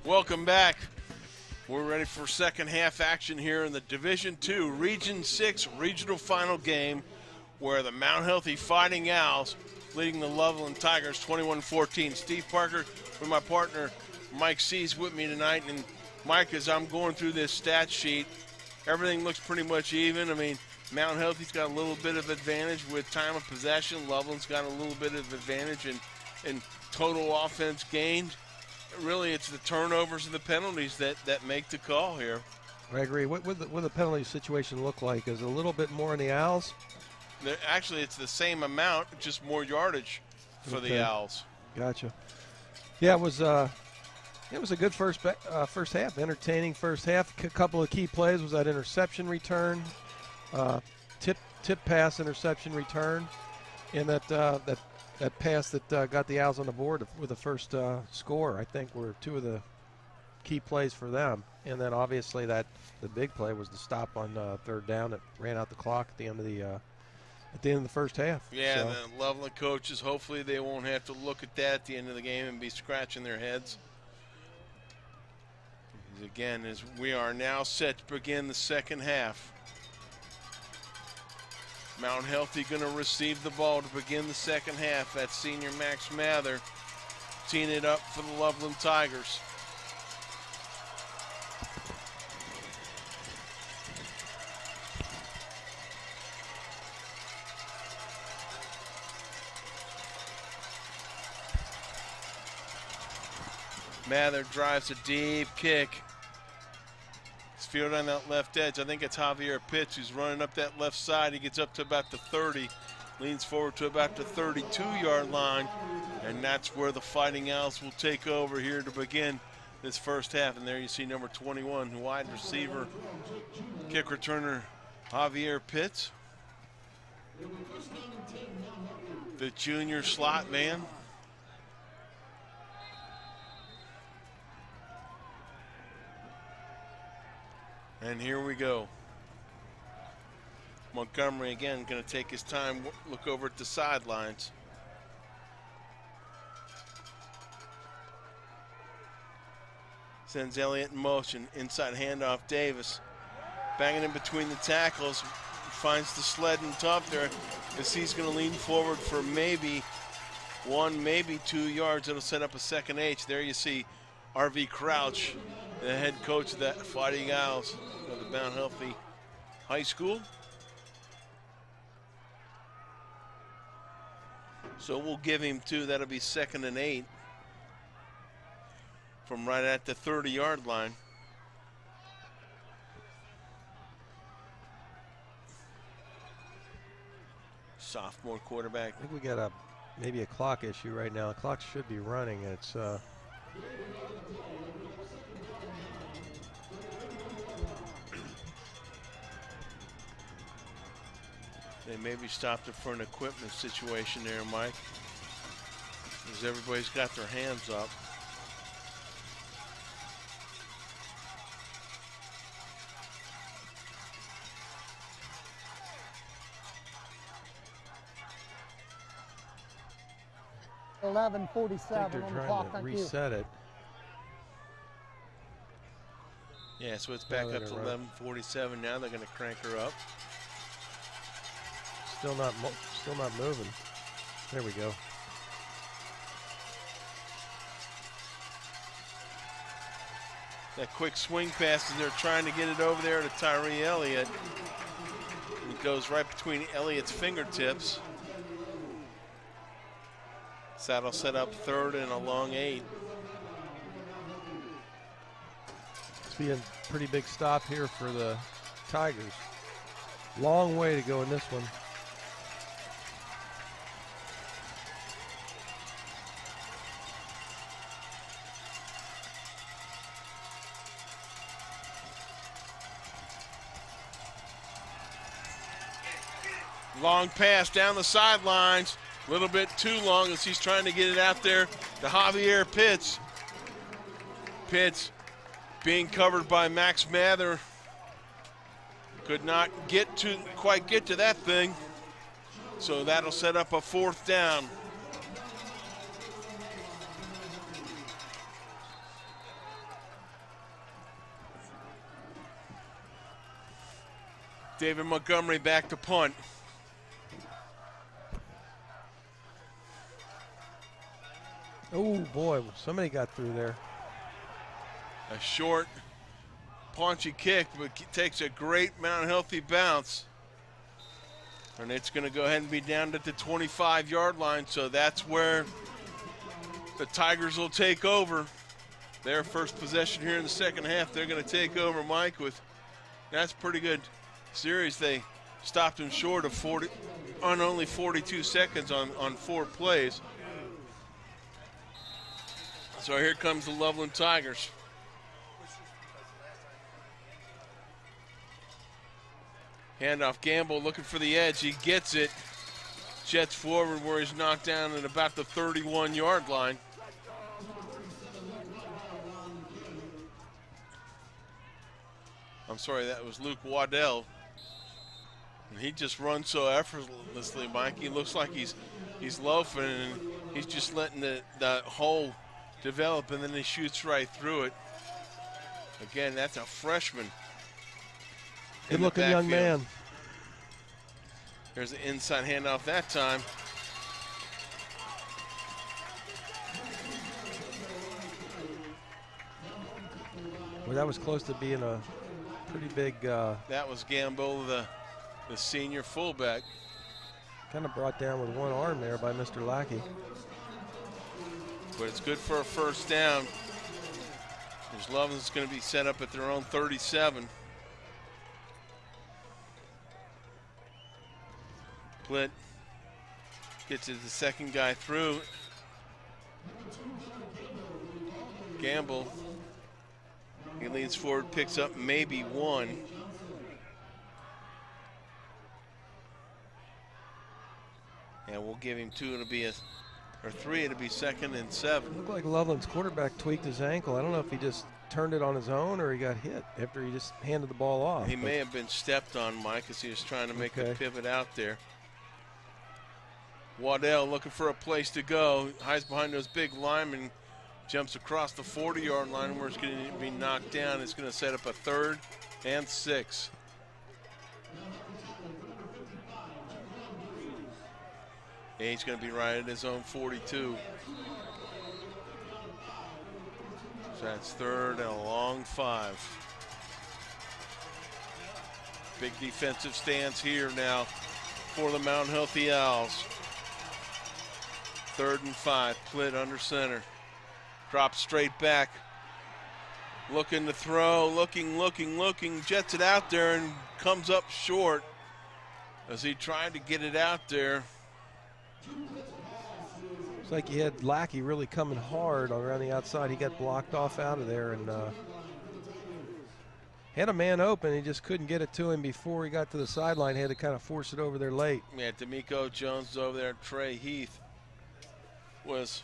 Welcome back. We're ready for second half action here in the Division II Region 6 regional final game where the Mount Healthy Fighting Owls leading the Loveland Tigers 21-14. Steve Parker with my partner Mike C's with me tonight. And Mike, as I'm going through this stat sheet, everything looks pretty much even. I mean, Mount Healthy's got a little bit of advantage with time of possession. Loveland's got a little bit of advantage in total offense gained. Really, it's the turnovers and the penalties that make the call here. I agree. What would the penalty situation look like? Is it a little bit more in the Owls? Actually, it's the same amount, just more yardage for the Owls. Gotcha. Yeah, it was a good first half, entertaining first half. A couple of key plays was that interception return, tip pass interception return, and that pass that got the Owls on the board with the first score, I think, were two of the key plays for them. And then obviously the big play was the stop on third down that ran out the clock at the end of the first half. Yeah, so. The Loveland coaches, hopefully they won't have to look at that at the end of the game and be scratching their heads. Again, as we are now set to begin the second half. Mount Healthy going to receive the ball to begin the second half. That's senior Max Mather teeing it up for the Loveland Tigers. Mather drives a deep kick. It's fielded on that left edge. I think it's Javier Pitts who's running up that left side. He gets up to about the 30, leans forward to about the 32-yard line, and that's where the Fighting Owls will take over here to begin this first half. And there you see number 21, wide receiver, kick returner Javier Pitts, the junior slot man. And here we go. Montgomery again going to take his time, look over at the sidelines. Sends Elliott in motion, inside handoff Davis. Banging in between the tackles, finds the sled and top there as he's going to lean forward for maybe 1, maybe 2 yards. It'll set up a second H. There you see R.V. Crouch, the head coach of that Fighting Owls of the Mount Healthy High School. So we'll give him 2. That'll be 2nd and 8 from right at the 30-yard line. Sophomore quarterback. I think we got maybe a clock issue right now. The clock should be running. It's They maybe stopped it for an equipment situation there, Mike, because everybody's got their hands up. $11:47 on the clock. Thank you. Reset it. Yeah, so it's back up to 11:47 now. They're going to crank her up. Still not moving. There we go. That quick swing pass, and they're trying to get it over there to Tyree Elliott. It goes right between Elliott's fingertips. That'll set up 3rd and a long 8. It's be a pretty big stop here for the Tigers. Long way to go in this one. Long pass down the sidelines. A little bit too long as he's trying to get it out there to Javier Pitts. Pitts being covered by Max Mather. Could not quite get to that thing. So that'll set up a 4th down. David Montgomery back to punt. Oh boy, somebody got through there. A short, paunchy kick, but takes a great Mount Healthy bounce. And it's going to go ahead and be down at the 25-yard line, so that's where the Tigers will take over. Their first possession here in the second half, they're going to take over, Mike, with that's pretty good series. They stopped him short of only 42 seconds on 4 plays. So here comes the Loveland Tigers. Handoff, Gamble looking for the edge. He gets it. Jets forward where he's knocked down at about the 31-yard line. I'm sorry, that was Luke Waddell. And he just runs so effortlessly, Mike. He looks like he's loafing, and he's just letting the hole develop, and then he shoots right through it. Again, that's a freshman. Good-looking young man. There's the inside handoff that time. Well, that was close to being a pretty big. That was Gamble, the senior fullback. Kind of brought down with one arm there by Mr. Lackey. But it's good for a first down. As Loveland's going to be set up at their own 37. Plitt gets the second guy through. Gamble, he leans forward, picks up maybe one. And we'll give him 2, it'll be or 3, it'll be 2nd and 7. Looked like Loveland's quarterback tweaked his ankle. I don't know if he just turned it on his own or he got hit after he just handed the ball off. He may have been stepped on, Mike, as he was trying to make a pivot out there. Waddell looking for a place to go. Hides behind those big linemen. Jumps across the 40-yard line where it's going to be knocked down. It's going to set up a 3rd and 6. And he's going to be right at his own 42. So that's 3rd and a long 5. Big defensive stance here now for the Mount Healthy Owls. 3rd and 5, Plitt under center. Drops straight back. Looking to throw, looking. Jets it out there and comes up short as he tried to get it out there. It's like he had Lackey really coming hard around the outside. He got blocked off out of there and had a man open. He just couldn't get it to him before he got to the sideline. He had to kind of force it over there late. Yeah, D'Amico Jones is over there. Trey Heath was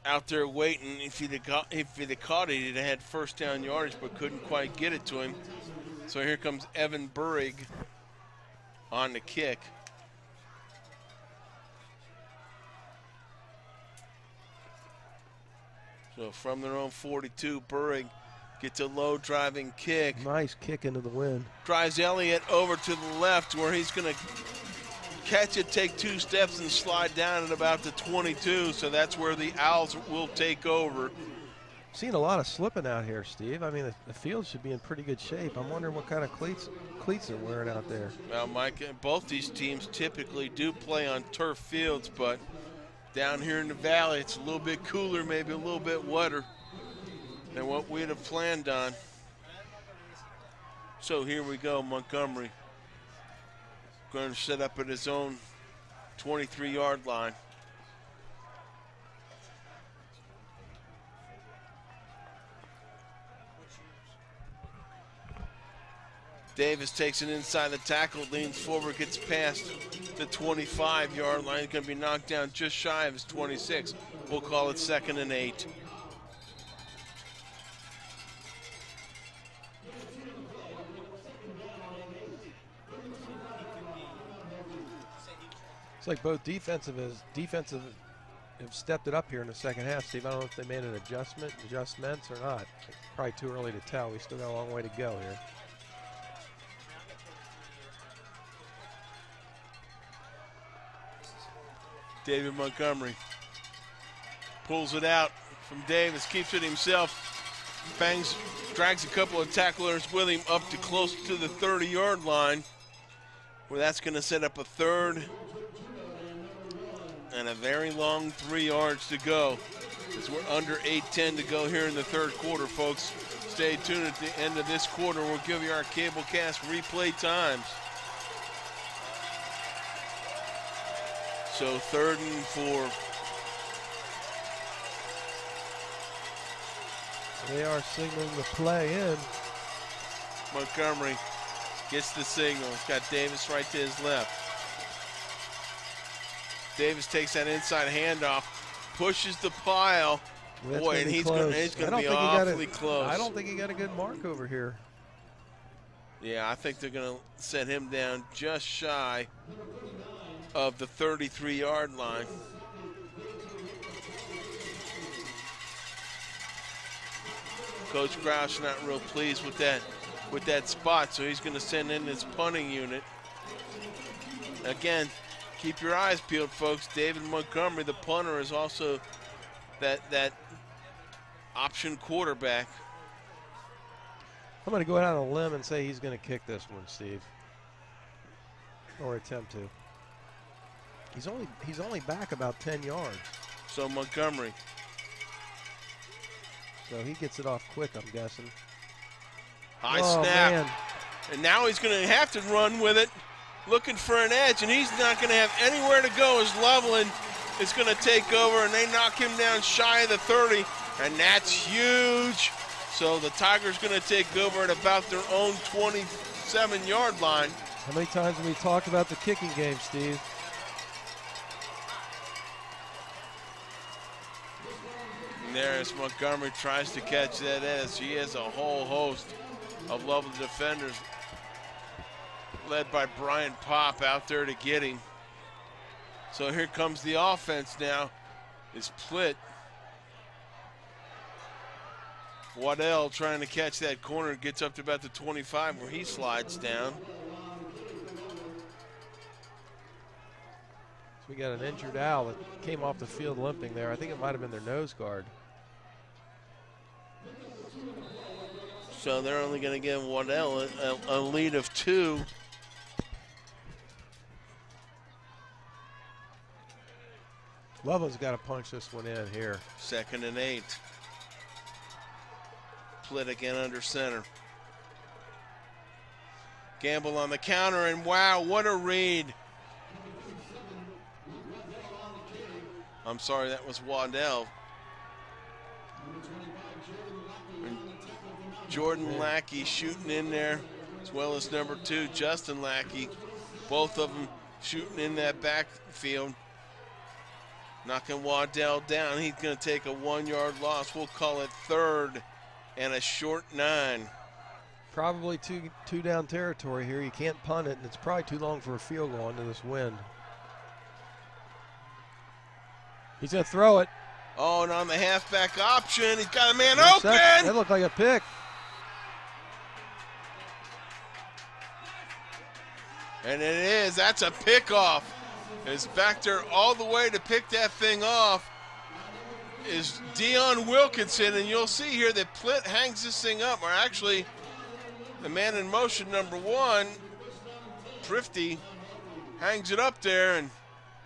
out there waiting. If he'd have caught it, he'd have had first down yardage, but couldn't quite get it to him. So here comes Evan Burrig on the kick. So from their own 42, Burrig gets a low driving kick. Nice kick into the wind. Drives Elliott over to the left where he's going to catch it, take 2 steps, and slide down at about the 22. So that's where the Owls will take over. Seeing a lot of slipping out here, Steve. I mean, the field should be in pretty good shape. I'm wondering what kind of cleats they're wearing out there. Well, Mike, both these teams typically do play on turf fields, but down here in the valley, it's a little bit cooler, maybe a little bit wetter than what we'd have planned on. So here we go, Montgomery. Going to set up at his own 23-yard line. Davis takes it inside the tackle, leans forward, gets past the 25-yard line. He's going to be knocked down just shy of his 26. We'll call it 2nd and 8. It's like both defensive have stepped it up here in the second half, Steve. I don't know if they made an adjustments or not. Probably too early to tell. We still got a long way to go here. David Montgomery pulls it out from Davis, keeps it himself. Bangs, drags a couple of tacklers with him up to close to the 30-yard line, where that's going to set up a third and a very long 3 yards to go. As we're under 8:10 to go here in the third quarter, folks. Stay tuned at the end of this quarter. We'll give you our Cablecast replay times. So 3rd and 4. They are signaling the play in. Montgomery gets the signal. He's got Davis right to his left. Davis takes that inside handoff, pushes the pile. Well, boy, and he's going to be awfully close. I don't think he got a good mark over here. Yeah, I think they're going to set him down just shy of the 33-yard line. Coach Grouch not real pleased with that spot, so he's going to send in his punting unit. Again, keep your eyes peeled, folks. David Montgomery, the punter, is also that option quarterback. I'm going to go out on a limb and say he's going to kick this one, Steve, or attempt to. He's only back about 10 yards. So Montgomery. So he gets it off quick, I'm guessing. High snap. Man. And now he's going to have to run with it, looking for an edge, and he's not going to have anywhere to go as Loveland is going to take over, and they knock him down shy of the 30, and that's huge. So the Tigers going to take over at about their own 27-yard line. How many times have we talked about the kicking game, Steve? And there as Montgomery tries to catch that edge. He has a whole host of Loveland defenders led by Brian Pop out there to get him. So here comes the offense now. Is Plitt. Waddell trying to catch that corner, gets up to about the 25 where he slides down. So we got an injured Al that came off the field limping there. I think it might have been their nose guard. So they're only going to give Waddell a lead of 2. Loveland's got to punch this one in here. 2nd and 8. Plitt again under center. Gamble on the counter, and wow, what a read. I'm sorry, that was Waddell. And Jordan Lackey shooting in there, as well as number 2, Justin Lackey. Both of them shooting in that backfield. Knocking Waddell down. He's going to take a 1-yard loss. We'll call it 3rd and a short 9. Probably two down territory here. You can't punt it, and it's probably too long for a field goal into this wind. He's going to throw it. Oh, and on the halfback option, he's got a man open. That looked like a pick. And it is. That's a pickoff. Is back there all the way to pick that thing off is Dion Wilkinson, and you'll see here that Plitt hangs this thing up, or actually the man in motion, number 1, Prifty, hangs it up there,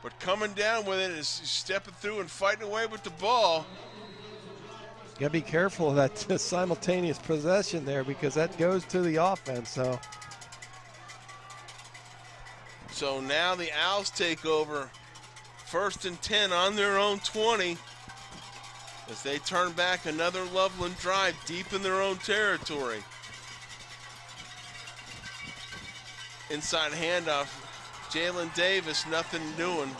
but coming down with it is stepping through and fighting away with the ball. You gotta be careful of that simultaneous possession there, because that goes to the offense. So now the Owls take over 1st and 10 on their own 20 as they turn back another Loveland drive deep in their own territory. Inside handoff, Jalen Davis, nothing doing.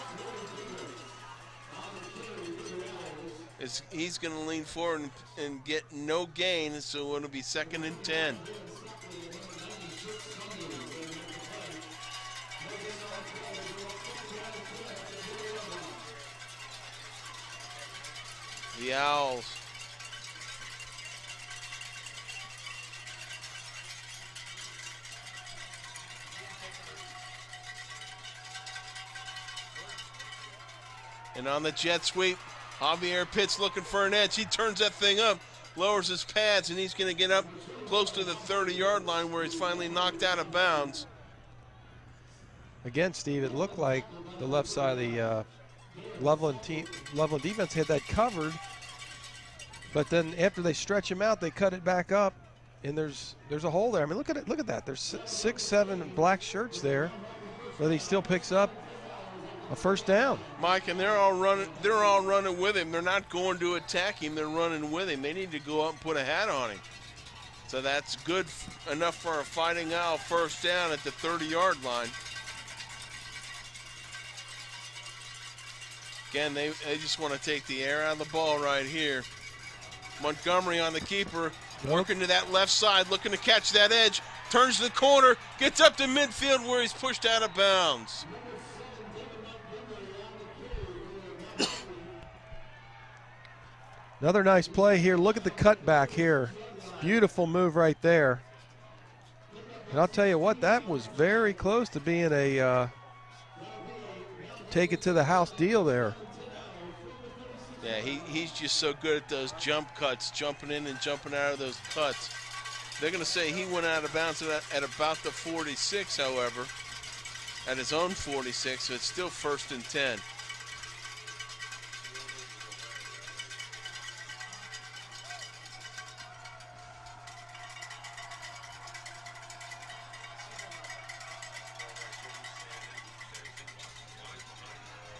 He's going to lean forward and get no gain, so it'll be 2nd and 10. The Owls And on the jet sweep, Javier Pitts looking for an edge. He turns that thing up, lowers his pads, and he's going to get up close to the 30-yard line where he's finally knocked out of bounds. Again, Steve, it looked like the left side of the Loveland defense had that covered, but then after they stretch him out, they cut it back up, and there's a hole there. I mean, look at it. Look at that. There's 6, 7 black shirts there, but he still picks up a first down. Mike, and they're all running with him. They're not going to attack him. They're running with him. They need to go up and put a hat on him. So that's good enough for a Fighting Owl first down at the 30-yard line. Again, they just want to take the air out of the ball right here. Montgomery on the keeper, working to that left side, looking to catch that edge, turns the corner, gets up to midfield where he's pushed out of bounds. Another nice play here. Look at the cutback here. Beautiful move right there. And I'll tell you what, that was very close to being a take it to the house deal there. Yeah, he's just so good at those jump cuts, jumping in and jumping out of those cuts. They're going to say he went out of bounds at about the 46, however, at his own 46, so it's still 1st and 10.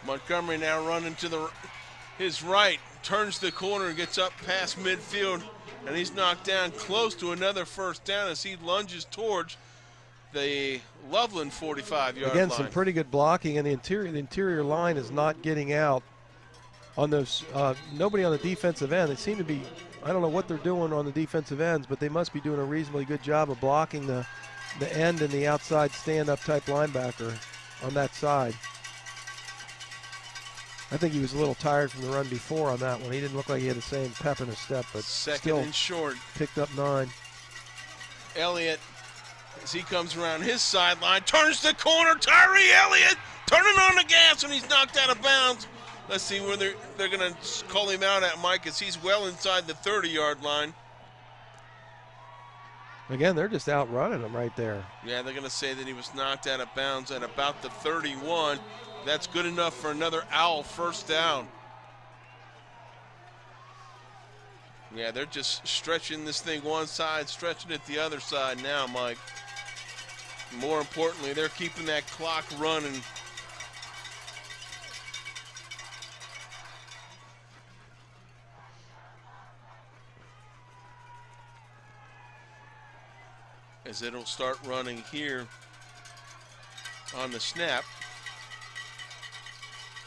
Montgomery now running to his right, turns the corner, gets up past midfield, and he's knocked down close to another first down as he lunges towards the Loveland 45-yard line. Again, some pretty good blocking, and the interior line is not getting out on those. Nobody on the defensive end. They seem to be, I don't know what they're doing on the defensive ends, but they must be doing a reasonably good job of blocking the end and the outside stand-up type linebacker on that side. I think he was a little tired from the run before on that one. He didn't look like he had the same pep in his step, but second and short. Picked up 9. Elliott, as he comes around his sideline, turns the corner. Tyree Elliott turning on the gas, and he's knocked out of bounds. Let's see where they're going to call him out at, Mike, as he's well inside the 30-yard line. Again, they're just outrunning him right there. Yeah, they're going to say that he was knocked out of bounds at about the 31. That's good enough for another Owl first down. Yeah, they're just stretching this thing one side, stretching it the other side now, Mike. More importantly, they're keeping that clock running. As it'll start running here on the snap.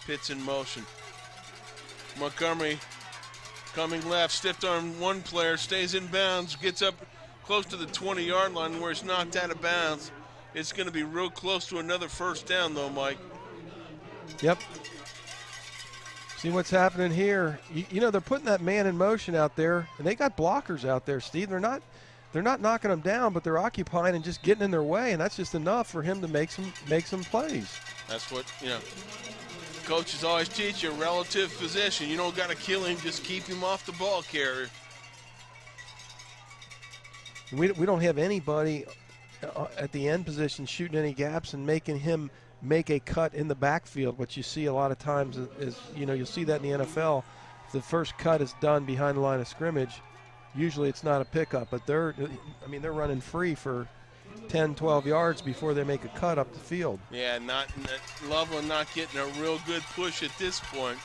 Pitts in motion. Montgomery coming left, stiff arm one player, stays in bounds, gets up close to the 20-yard line where it's knocked out of bounds. It's going to be real close to another first down, though, Mike. Yep. See what's happening here. You know, they're putting that man in motion out there, and they got blockers out there, Steve. They're not knocking them down, but they're occupying and just getting in their way, and that's just enough for him to make some plays. That's what, coaches always teach you, relative position. You don't got to kill him, just keep him off the ball carrier. We don't have anybody at the end position shooting any gaps and making him make a cut in the backfield, which you see a lot of times is, you'll see that in the NFL. If the first cut is done behind the line of scrimmage, usually it's not a pickup, but they're running free for 10, 12 yards before they make a cut up the field. Yeah, Loveland not getting a real good push at this point.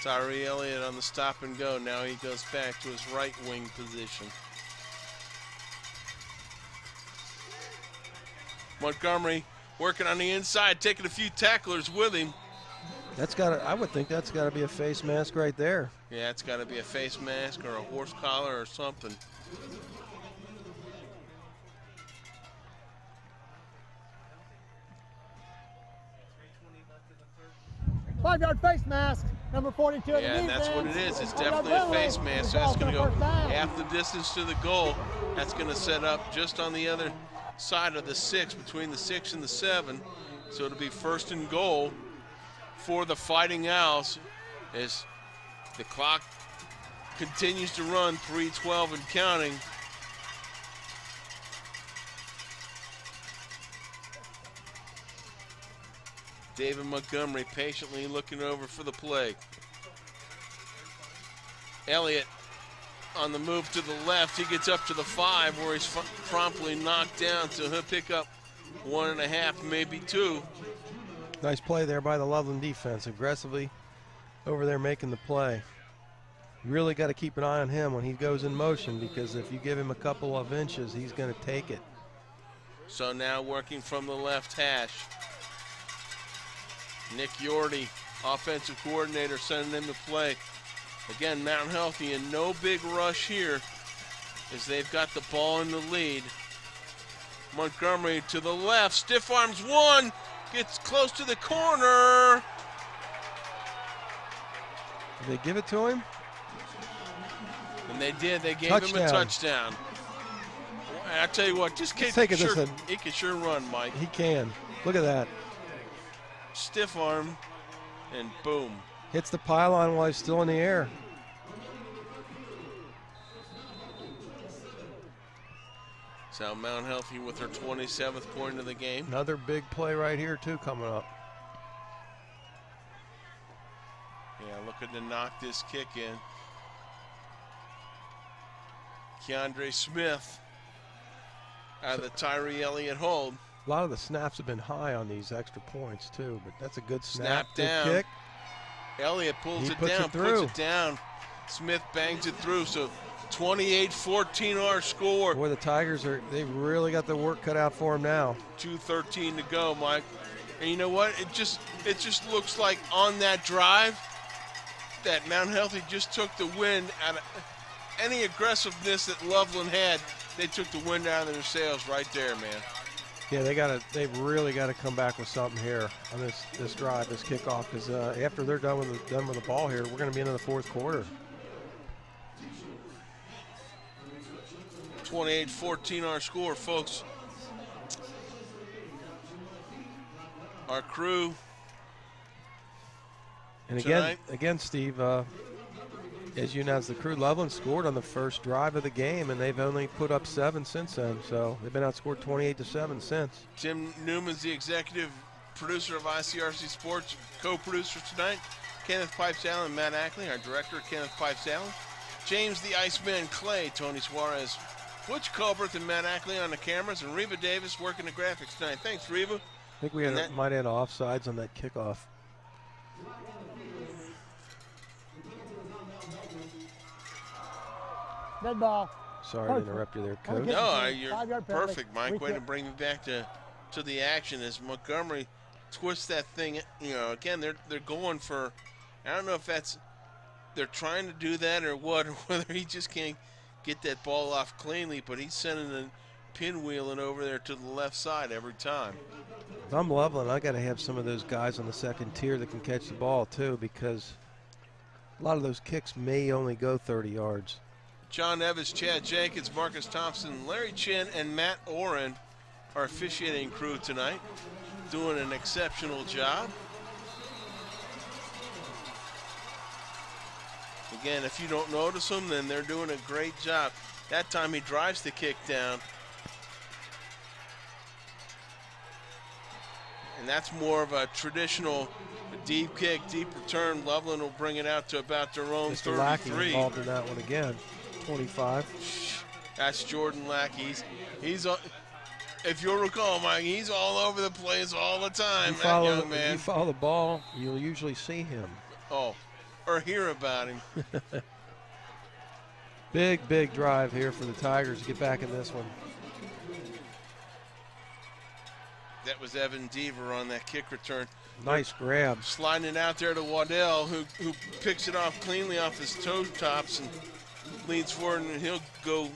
Tyree Elliott on the stop and go. Now he goes back to his right wing position. Montgomery working on the inside, taking a few tacklers with him. I would think that's got to be a face mask right there. Yeah, it's got to be a face mask or a horse collar or something. Five-yard face mask. Number 42 of the Yeah, and that's what it is. It's defense. definitely a face Loveland. mask. It's So that's ball going to for go first down. half the distance to the goal. That's going to set up just on the other side of the 6, between the 6 and the 7. So it'll be first and goal for the Fighting Owls as the clock continues to run, 3:12 and counting. David Montgomery patiently looking over for the play. Elliott on the move to the left. He gets up to the 5 where he's promptly knocked down, so he'll pick up 1.5, maybe 2. Nice play there by the Loveland defense, aggressively over there making the play. You really got to keep an eye on him when he goes in motion, because if you give him a couple of inches, he's going to take it. So now working from the left hash. Nick Yorty, offensive coordinator, sending him to play. Again, Mount Healthy in no big rush here as they've got the ball in the lead. Montgomery to the left, stiff arms one, gets close to the corner. Did they give it to him? And they did, they gave him a touchdown. I tell you what, this kid he can sure run, Mike. He can. Look at that. Stiff arm, and boom. Hits the pylon while he's still in the air. So Mount Healthy with their 27th point of the game. Another big play right here too coming up. Yeah, looking to knock this kick in. Keandre Smith out of the Tyree Elliott hold. A lot of the snaps have been high on these extra points too, but that's a good snap. Snap down. Good kick. Elliott pulls it down, puts it down. Smith bangs it through, so 28-14 our score. Boy, the Tigers they've really got their work cut out for them now. 2:13 to go, Mike. And you know what? It just looks like on that drive that Mount Healthy just took the wind out of any aggressiveness that Loveland had. They took the wind out of their sails right there, man. Yeah, they've really got to come back with something here on this drive, this kickoff, because after they're done with the ball here, we're going to be into the fourth quarter. 28-14 our score, folks. Our crew. And tonight, again, Steve, as you announced, the crew, Loveland scored on the first drive of the game, and they've only put up 7 since then. So they've been outscored 28-7 since. Tim Newman's the executive producer of ICRC Sports, co-producer tonight. Kenneth Pipes Allen, Matt Ackley, our director, Kenneth Pipes Allen. James the Iceman Clay, Tony Suarez, Butch Colbert, and Matt Ackley on the cameras, and Reva Davis working the graphics tonight. Thanks, Reva. I think we might have offsides on that kickoff. Dead ball. Sorry to interrupt you there, Coach. No, you're perfect, Mike. Way to bring me back to the action as Montgomery twists that thing. You know, again, they're going for, I don't know if they're trying to do that or what, or whether he just can't get that ball off cleanly, but he's sending a pinwheeling over there to the left side every time. If I'm Loveland, I got to have some of those guys on the second tier that can catch the ball too, because a lot of those kicks may only go 30 yards. John Evans, Chad Jenkins, Marcus Thompson, Larry Chin, and Matt Oren are officiating crew tonight, doing an exceptional job. Again, if you don't notice them, then they're doing a great job. That time he drives the kick down. And that's more of a traditional deep kick, deep return. Loveland will bring it out to about their own Mr. 33. Lackey involved in that one again. 25. That's Jordan Lackey. He's if you'll recall, Mike, he's all over the place all the time, that young man. If you follow the ball, you'll usually see him. Oh, or hear about him. Big drive here for the Tigers to get back in this one. That was Evan Deaver on that kick return. Nice grab. Sliding it out there to Waddell, who picks it off cleanly off his toe tops and leans forward, and he'll go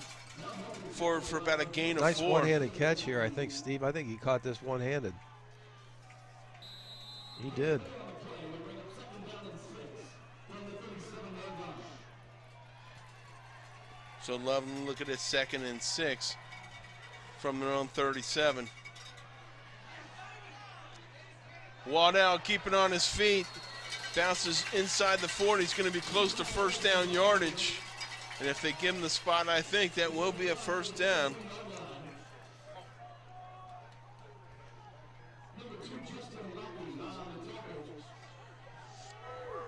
forward for about a gain of 4. Nice one-handed catch here, I think, Steve. I think he caught this one-handed. He did. So Loveland looking at 2nd and 6 from their own 37. Waddell keeping on his feet. Bounces inside the 40. He's going to be close to first down yardage. And if they give him the spot, I think that will be a first down.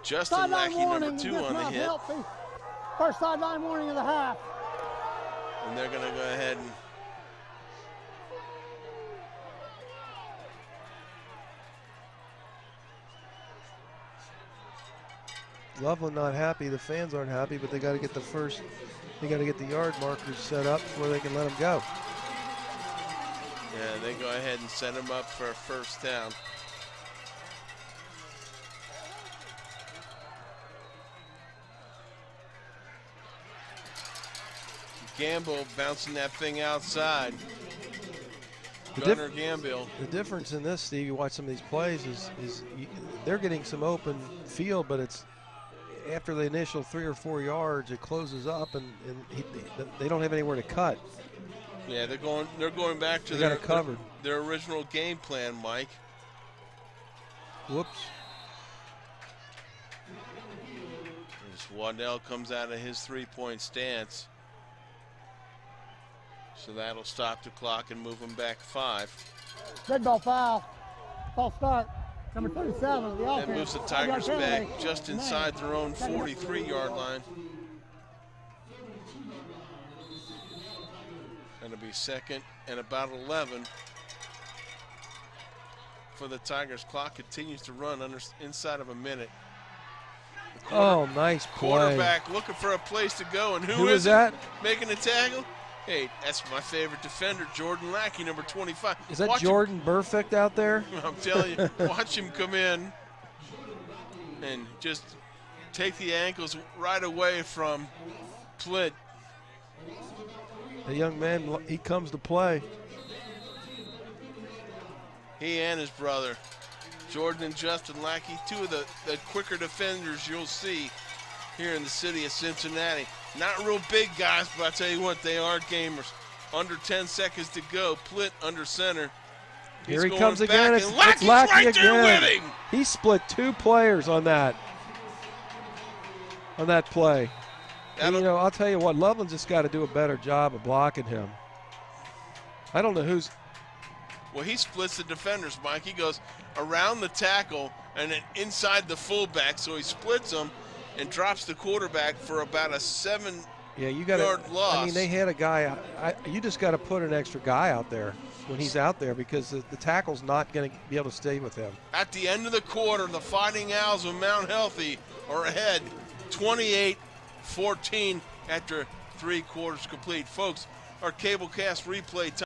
Justin Lackey, number 2 on the hit. Healthy. First sideline warning of the half. And they're going to go ahead and Loveland not happy. The fans aren't happy, but they got to get the yard markers set up before they can let them go. Yeah, they go ahead and set him up for a first down. Gamble bouncing that thing outside. Gunnar Gamble. The difference in this, Steve, you watch some of these plays, is they're getting some open field, but it's after the initial 3 or 4 yards, it closes up, and they don't have anywhere to cut. Yeah, they're going back to their original game plan, Mike. Whoops. As Waddell comes out of his 3-point stance. So that'll stop the clock and move them back 5. Red ball foul. False start. Number 37 of the offense. That moves the Tigers back just inside their own 43-yard line. Going to be 2nd and about 11 for the Tigers. Clock continues to run inside of a minute. Oh, nice play. Quarterback looking for a place to go, and who is that? Making a tackle? Hey, that's my favorite defender, Jordan Lackey, number 25. Is that Jordan Burfict out there? I'm telling you, watch him come in and just take the ankles right away from Plitt. The young man, he comes to play. He and his brother, Jordan and Justin Lackey, 2 of the quicker defenders you'll see here in the city of Cincinnati. Not real big guys, but I tell you what, they are gamers. Under 10 seconds to go. Plitt under center. Here he comes again. It's Lackey right again. There with him. He split 2 players on that play. And, I'll tell you what, Loveland's just got to do a better job of blocking him. I don't know who's. Well, he splits the defenders, Mike. He goes around the tackle and then inside the fullback, so he splits them and drops the quarterback for about a 7-yard loss. I mean, they had a guy. You just got to put an extra guy out there when he's out there because the tackle's not going to be able to stay with him. At the end of the quarter, the Fighting Owls of Mount Healthy are ahead 28-14 after 3 quarters complete. Folks, our Cablecast replay time.